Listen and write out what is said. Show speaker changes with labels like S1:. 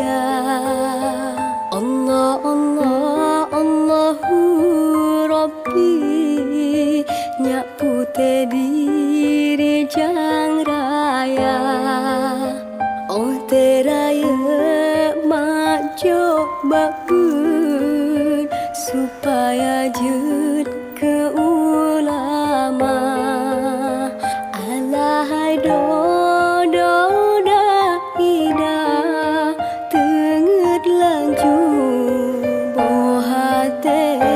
S1: Allah Allah Allahu Rabbi nyak putih diri jang raya oh teraya mak jok bakun supaya jut ke ulama alahai do dah ida tenget lanjut bohate